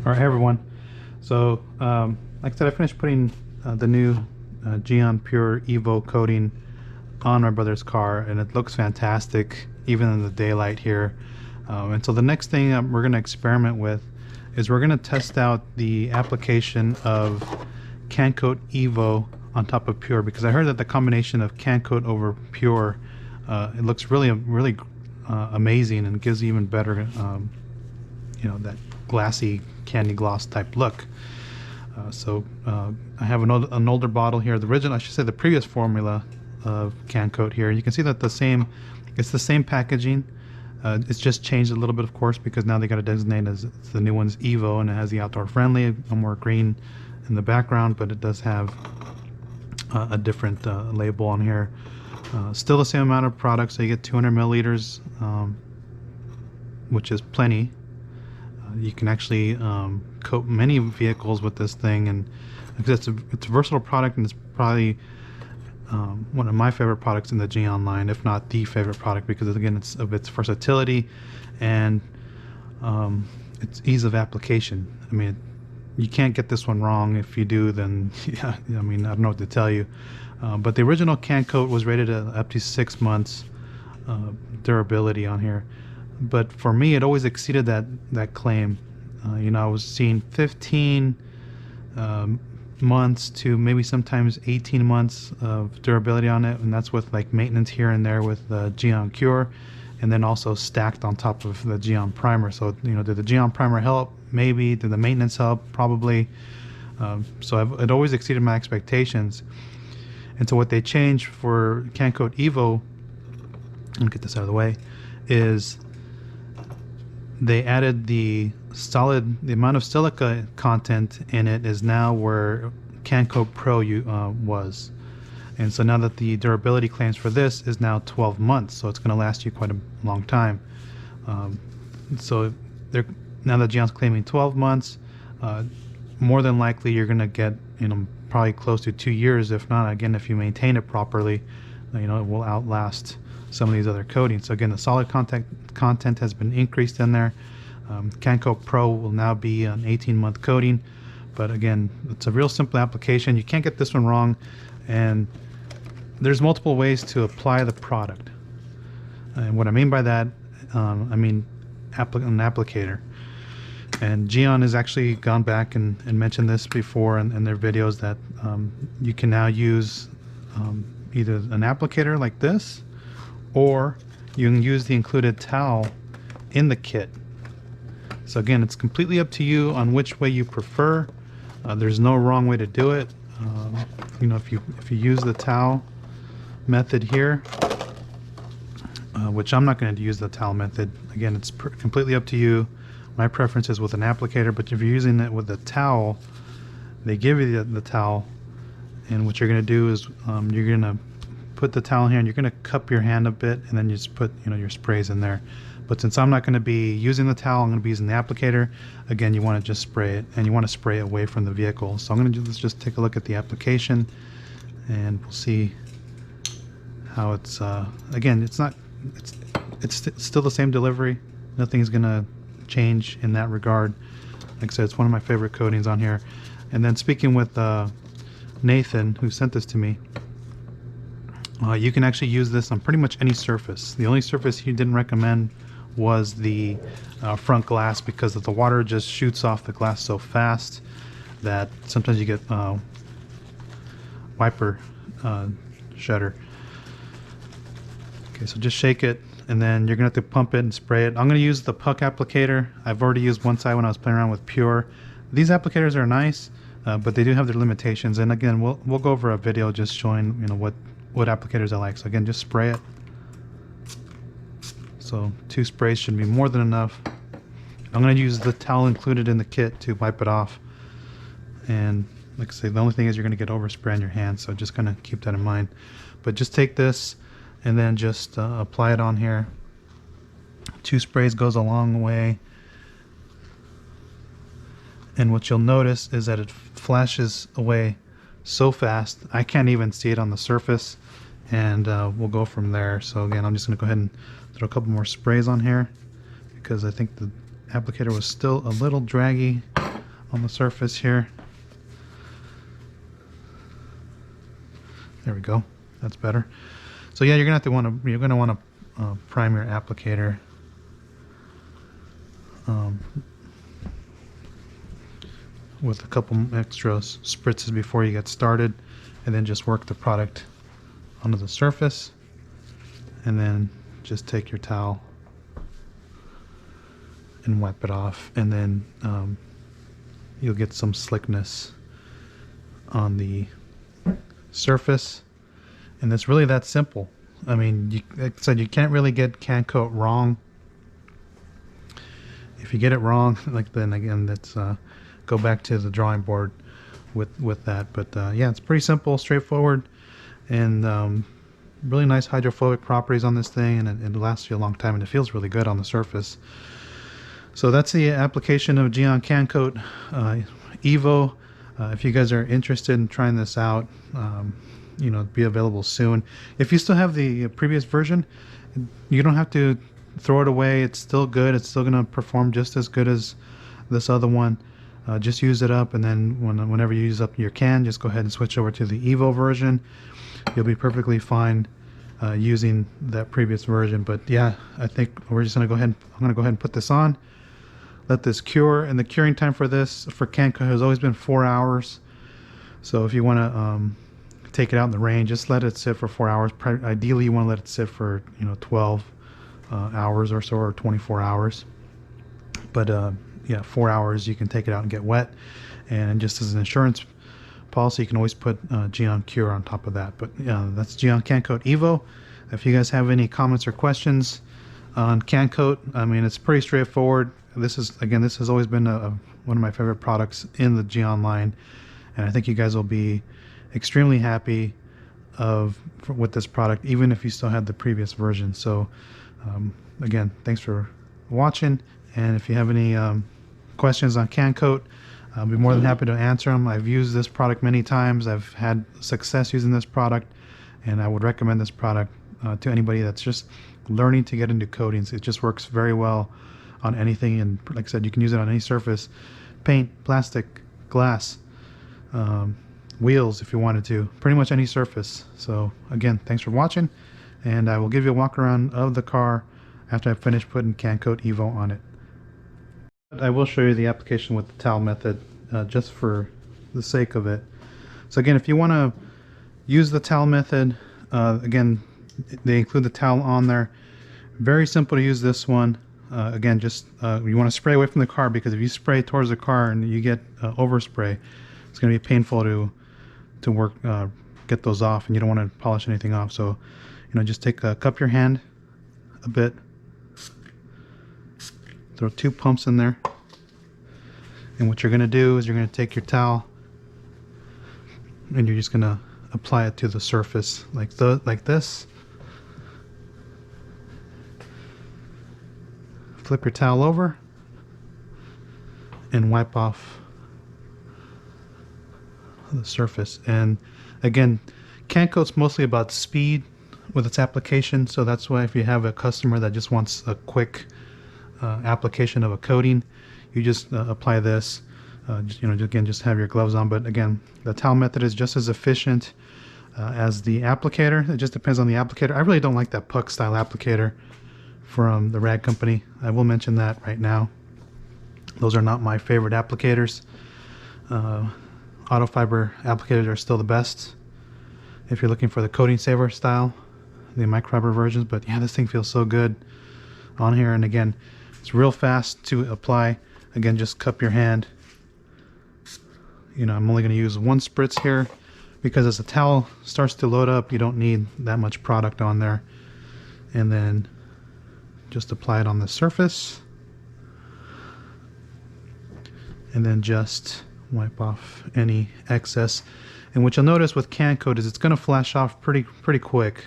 All right, hey everyone. So, like I said, I finished putting the new Gyeon Pure Evo coating on my brother's car, and it looks fantastic, even in the daylight here. And so the next thing we're going to experiment with is we're going to test out the application of CanCoat Evo on top of Pure, because I heard that the combination of CanCoat over Pure, it looks really amazing and gives even better, that glassy candy gloss type look. So I have an older bottle here, the original, I should say the previous formula of CanCoat here. You can see that it's the same packaging. It's just changed a little bit, of course, because now they got it designated as the new one's Evo, and it has the outdoor friendly, a more green in the background, but it does have a different label on here. Still the same amount of product, so you get 200 milliliters, which is plenty. You can actually coat many vehicles with this thing, and it's a versatile product, and it's probably one of my favorite products in the Gyeon line, if not the favorite product, because again, it's of its versatility and its ease of application. I mean, you can't get this one wrong. If you do, then yeah, I mean, I don't know what to tell you. But the original CanCoat was rated at up to 6 months durability on here. But for me, it always exceeded that claim. I was seeing 15 months to maybe sometimes 18 months of durability on it, and that's with like maintenance here and there with the Gyeon Cure, and then also stacked on top of the Gyeon Primer. So did the Gyeon Primer help? Maybe. Did the maintenance help? Probably. So it always exceeded my expectations. And so what they changed for CanCoat Evo, let me get this out of the way, is they added the amount of silica content in it is now where CanCoat Pro was. And so now that the durability claims for this is now 12 months, so it's going to last you quite a long time. So now that Gyeon's claiming 12 months, more than likely you're going to get probably close to 2 years, if not, again, if you maintain it properly, it will outlast some of these other coatings. So again, the solid content has been increased in there. CanCoat Pro will now be an 18-month coating, but again, it's a real simple application. You can't get this one wrong, and there's multiple ways to apply the product. And what I mean by that, I mean an applicator. And Gyeon has actually gone back and mentioned this before in their videos, that you can now use either an applicator like this, or you can use the included towel in the kit. So again, it's completely up to you on which way you prefer. There's no wrong way to do it. If you use the towel method here, which I'm not going to use the towel method. Again, it's completely up to you. My preference is with an applicator, but if you're using it with a towel, they give you the towel, and what you're going to do is you're going to put the towel here, and you're going to cup your hand a bit, and then you just put your sprays in there. But since I'm not going to be using the towel, I'm going to be using the applicator. Again, you want to just spray it, and you want to spray away from the vehicle. So I'm going to let's just take a look at the application, and we'll see how it's. Again, it's still the same delivery. Nothing's going to change in that regard. Like I said, it's one of my favorite coatings on here. And then speaking with Nathan, who sent this to me, you can actually use this on pretty much any surface. The only surface he didn't recommend was the front glass, because the water just shoots off the glass so fast that sometimes you get wiper shutter. Okay, so just shake it, and then you're gonna have to pump it and spray it. I'm gonna use the puck applicator. I've already used one side when I was playing around with Pure. These applicators are nice, but they do have their limitations. And again, we'll go over a video just showing what applicators I like. So again, just spray it. So 2 sprays should be more than enough. I'm going to use the towel included in the kit to wipe it off. And like I say, the only thing is you're going to get overspray on your hands, so just kind of keep that in mind. But just take this and then just apply it on here. 2 sprays goes a long way. And what you'll notice is that it flashes away so fast I can't even see it on the surface, and we'll go from there. So again, I'm just going to go ahead and throw a couple more sprays on here, because I think the applicator was still a little draggy. on the surface here. There we go. That's better. So yeah, you're gonna want to prime your applicator. With a couple extra spritzes before you get started, and then just work the product onto the surface, and then just take your towel and wipe it off, and then you'll get some slickness on the surface. And it's really that simple. I mean, like I said, you can't really get CanCoat wrong. If you get it wrong, like, then again, that's go back to the drawing board with that. But yeah, it's pretty simple, straightforward, and really nice hydrophobic properties on this thing, and it lasts you a long time, and it feels really good on the surface. So that's the application of Gyeon CanCoat Evo. If you guys are interested in trying this out, you know, be available soon. If you still have the previous version, you don't have to throw it away. It's still good. It's still going to perform just as good as this other one. Just use it up, and then whenever you use up your can, just go ahead and switch over to the Evo version. You'll be perfectly fine using that previous version. But yeah, I think we're just going to go ahead. I'm going to go ahead and put this on, let this cure, and the curing time for this for CanCoat has always been 4 hours. So if you want to take it out in the rain, just let it sit for 4 hours. Ideally, you want to let it sit for 12 hours or so, or 24 hours. But yeah, 4 hours, you can take it out and get wet. And just as an insurance policy, you can always put Gyeon Cure on top of that. But yeah, that's Gyeon CanCoat Evo. If you guys have any comments or questions on CanCoat, I mean, it's pretty straightforward. This has always been one of my favorite products in the Gyeon line, and I think you guys will be extremely happy with this product, even if you still had the previous version. So again, thanks for watching, and if you have any questions on CanCoat, I'll be more than happy to answer them. I've used this product many times. I've had success using this product, and I would recommend this product to anybody that's just learning to get into coatings. It just works very well on anything, and like I said, you can use it on any surface: paint, plastic, glass, wheels if you wanted to, pretty much any surface. So again, thanks for watching, and I will give you a walk around of the car after I finish putting CanCoat Evo on it. I will show you the application with the towel method, just for the sake of it. So again, if you want to use the towel method, again, they include the towel on there. Very simple to use this one. Again, just you want to spray away from the car, because if you spray towards the car and you get overspray, it's going to be painful to work get those off, and you don't want to polish anything off. So just cup your hand a bit, throw 2 pumps in there, and what you're going to do is you're going to take your towel and you're just going to apply it to the surface like this. Flip your towel over and wipe off the surface. And again, CanCoat's mostly about speed with its application, so that's why if you have a customer that just wants a quick application of a coating, you just apply this. Just have your gloves on. But again, the towel method is just as efficient as the applicator. It just depends on the applicator. I really don't like that puck style applicator from the rag company. I will mention that right now. Those are not my favorite applicators. Auto fiber applicators are still the best if you're looking for the coating saver style, the microfiber versions. But yeah, this thing feels so good on here, and again, it's real fast to apply. Again, just cup your hand. I'm only going to use 1 spritz here, because as the towel starts to load up, you don't need that much product on there. And then just apply it on the surface, and then just wipe off any excess. And what you'll notice with CanCoat is it's going to flash off pretty quick,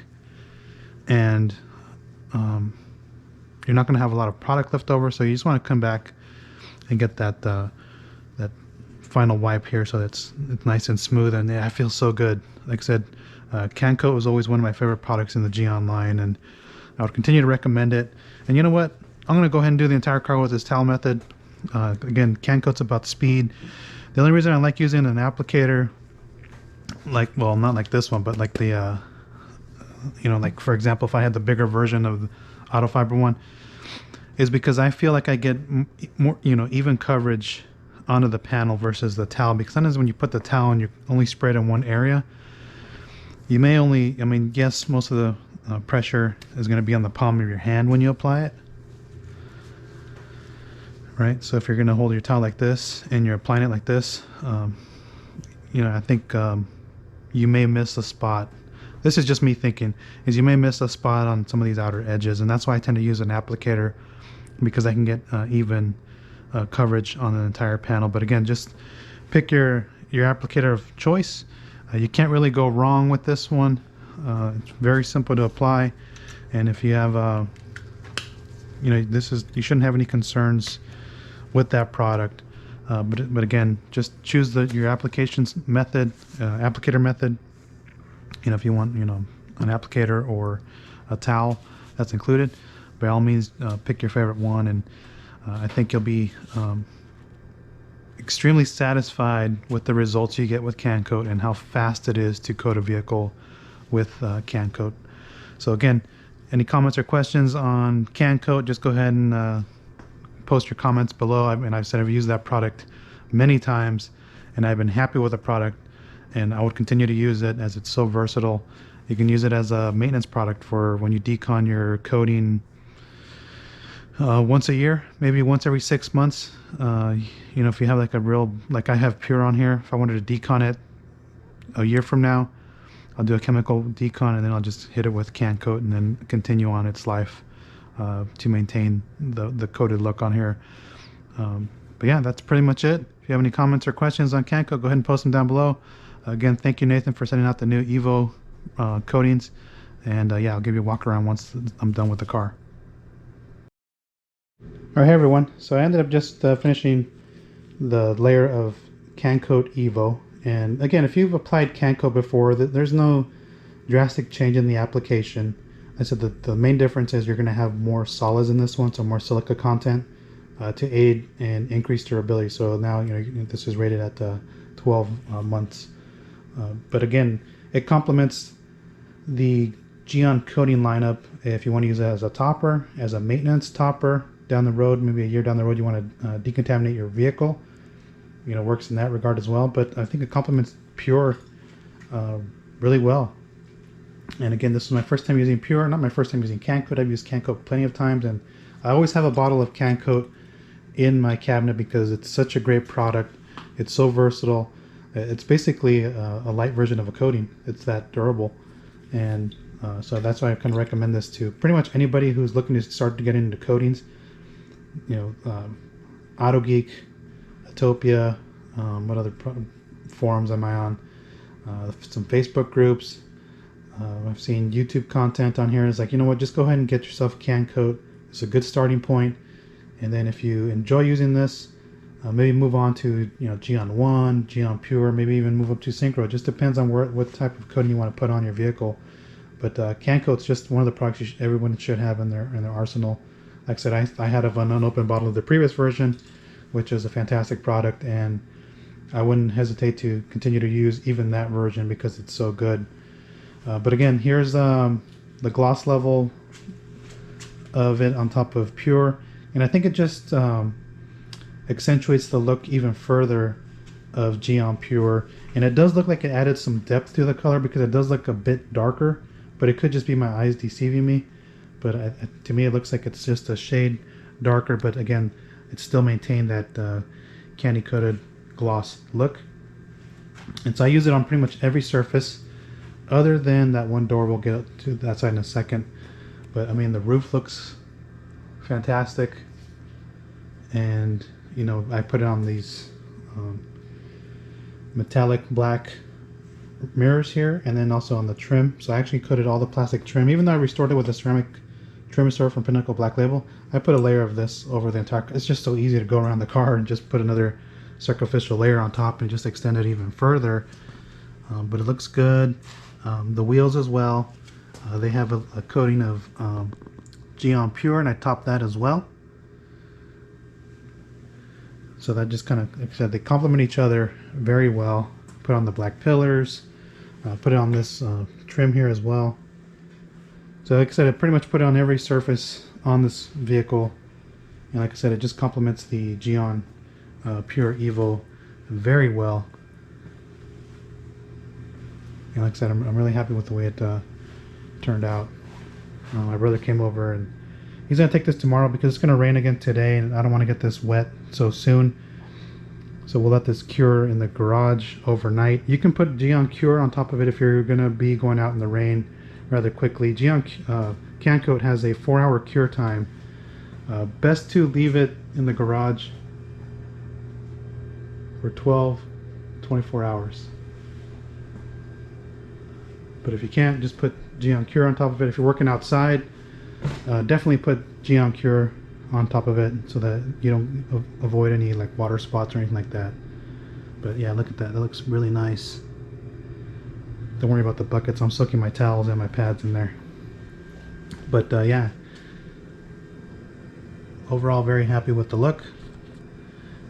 and you're not going to have a lot of product left over. So you just want to come back and get that that final wipe here, so it's nice and smooth. And yeah, it feels so good. Like I said, CanCoat was always one of my favorite products in the Gyeon line, and I would continue to recommend it. And you know what? I'm going to go ahead and do the entire car with this towel method. Again, CanCoat's about speed. The only reason I like using an applicator, like, well, not like this one, but like the, like for example, if I had the bigger version of the auto fiber one, is because I feel like I get more, even coverage onto the panel versus the towel. Because sometimes when you put the towel and you only spray it in one area, you may only, I mean, yes, most of the pressure is going to be on the palm of your hand when you apply it. Right? So if you're going to hold your towel like this and you're applying it like this, I think you may miss a spot. This is just me thinking, is you may miss a spot on some of these outer edges, and that's why I tend to use an applicator, because I can get even coverage on the entire panel. But again, just pick your applicator of choice. You can't really go wrong with this one. It's very simple to apply, and if you have, you shouldn't have any concerns with that product. But again, just choose your applications method, applicator method. If you want, an applicator or a towel, that's included. By all means, pick your favorite one, and I think you'll be extremely satisfied with the results you get with CanCoat and how fast it is to coat a vehicle with CanCoat. So again, any comments or questions on CanCoat, just go ahead and post your comments below. I've said I've used that product many times, and I've been happy with the product, and I would continue to use it as it's so versatile. You can use it as a maintenance product for when you decon your coating once a year, maybe once every 6 months. If you have like like I have Pure on here, if I wanted to decon it a year from now, I'll do a chemical decon, and then I'll just hit it with CanCoat and then continue on its life to maintain the coated look on here. But yeah, that's pretty much it. If you have any comments or questions on CanCoat, go ahead and post them down below. Again, thank you, Nathan, for sending out the new Evo coatings. And yeah, I'll give you a walk around once I'm done with the car. Alright, hey everyone. So I ended up just finishing the layer of CanCoat Evo. And again, if you've applied CanCoat before, there's no drastic change in the application. I said that the main difference is you're going to have more solids in this one, so more silica content to aid and increase durability. So now this is rated at 12 months. But again, it complements the Gyeon coating lineup. If you want to use it as a topper, as a maintenance topper down the road, maybe a year down the road, you want to decontaminate your vehicle, works in that regard as well. But I think it complements Pure really well. And again, this is my first time using Pure, not my first time using CanCoat. I've used CanCoat plenty of times, and I always have a bottle of CanCoat in my cabinet because it's such a great product. It's so versatile. It's basically a light version of a coating. It's that durable, and so that's why I can recommend this to pretty much anybody who's looking to start to get into coatings. AutoGeek, Atopia, what other forums am I on? Some Facebook groups. I've seen YouTube content on here. It's like, just go ahead and get yourself CanCoat. It's a good starting point. And then if you enjoy using this, maybe move on to Gyeon 1, Gyeon Pure, maybe even move up to Synchro. It just depends on what type of coating you want to put on your vehicle. But CanCoat's just one of the products everyone should have in their arsenal. Like I said, I had an unopened bottle of the previous version, which is a fantastic product, and I wouldn't hesitate to continue to use even that version because it's so good. But again, here's the gloss level of it on top of Pure, and I think it just accentuates the look even further of Gyeon Pure. And it does look like it added some depth to the color because it does look a bit darker, but it could just be my eyes deceiving me. But to me, it looks like it's just a shade darker, but again, it still maintained that candy coated gloss look. And so I use it on pretty much every surface other than that one door. We'll get to that side in a second. But I mean, the roof looks fantastic, and I put it on these metallic black mirrors here, and then also on the trim. So I actually coated all the plastic trim, even though I restored it with a ceramic trim restore from Pinnacle Black Label. I put a layer of this over the entire. It's just so easy to go around the car and just put another sacrificial layer on top and just extend it even further. But it looks good. The wheels as well. They have a coating of Gyeon Pure, and I topped that as well. So that just kind of, like I said, they complement each other very well. Put on the black pillars, put it on this trim here as well. So like I said, I pretty much put it on every surface on this vehicle. And like I said, it just complements the Gyeon Pure Evo very well. And like I said, I'm really happy with the way it turned out. My brother came over and he's going to take this tomorrow because it's going to rain again today and I don't want to get this wet so soon. So we'll let this cure in the garage overnight. You can put Gyeon Cure on top of it if you're going to be going out in the rain rather quickly. CanCoat has a 4-hour cure time. Best to leave it in the garage for 24 hours. But if you can't, just put Gyeon Cure on top of it. If you're working outside, definitely put Gyeon Cure on top of it so that you don't avoid any like water spots or anything like that. But yeah, look at that. That looks really nice. Don't worry about the buckets. I'm soaking my towels and my pads in there. But yeah, overall very happy with the look.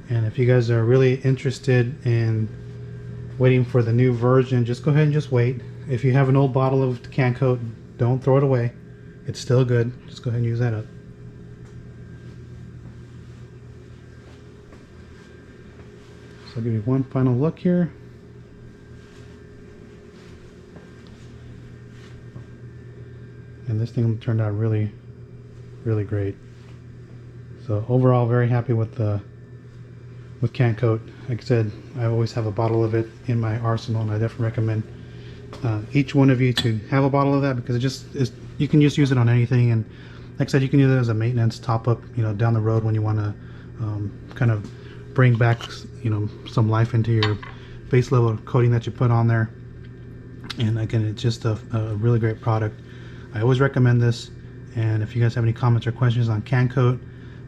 And if you guys are really interested in waiting for the new version, just go ahead and just wait. If you have an old bottle of CanCoat, don't throw it away. It's still good. Just go ahead and use that up. So I'll give you one final look here. And this thing turned out really, really great. So overall, very happy with CanCoat. Like I said, I always have a bottle of it in my arsenal, and I definitely recommend each one of you to have a bottle of that because it just is. You can just use it on anything, and like I said, you can use it as a maintenance top up, you know, down the road when you want to kind of bring back, you know, some life into your base level coating that you put on there. And again, it's just a really great product. I always recommend this. And if you guys have any comments or questions on CanCoat,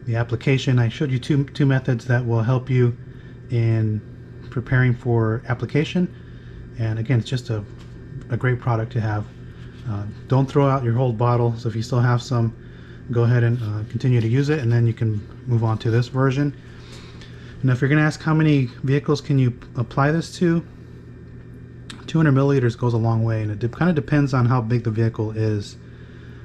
the application, I showed you two methods that will help you in preparing for application. And again, it's just a great product to have. Don't throw out your whole bottle. So if you still have some, go ahead and continue to use it, and then you can move on to this version. Now, if you're going to ask how many vehicles can you apply this to, 200 milliliters goes a long way, and it kind of depends on how big the vehicle is.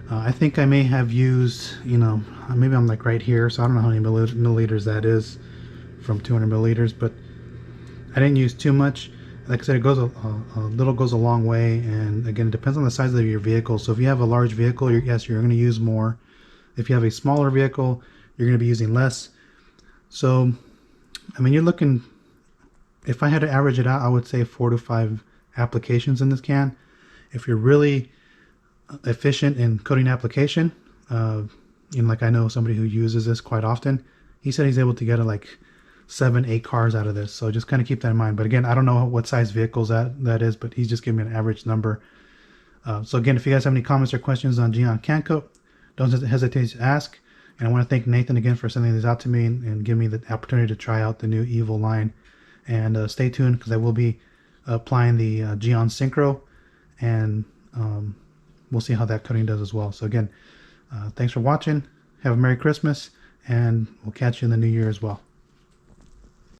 I think I may have used, you know, maybe I'm like right here, so I don't know how many milliliters that is from 200 milliliters, but I didn't use too much. Like I said, it goes a little goes a long way, and again, it depends on the size of your vehicle. So if you have a large vehicle, yes, you're going to use more. If you have a smaller vehicle, you're going to be using less. So, I mean, you're looking, if I had to average it out, I would say 4 to 5 applications in this can. If you're really efficient in coating application, you know, like I know somebody who uses this quite often, he said he's able to get like 7-8 cars out of this. So just kind of keep that in mind. But again, I don't know what size vehicles that is, but he's just giving me an average number. So again, if you guys have any comments or questions on Gyeon CanCoat, don't hesitate to ask. And I want to thank Nathan again for sending this out to me and giving me the opportunity to try out the new Evo line. And stay tuned because I will be applying the Gyeon Synchro, and we'll see how that coating does as well. So again, thanks for watching. Have a Merry Christmas, and we'll catch you in the new year as well.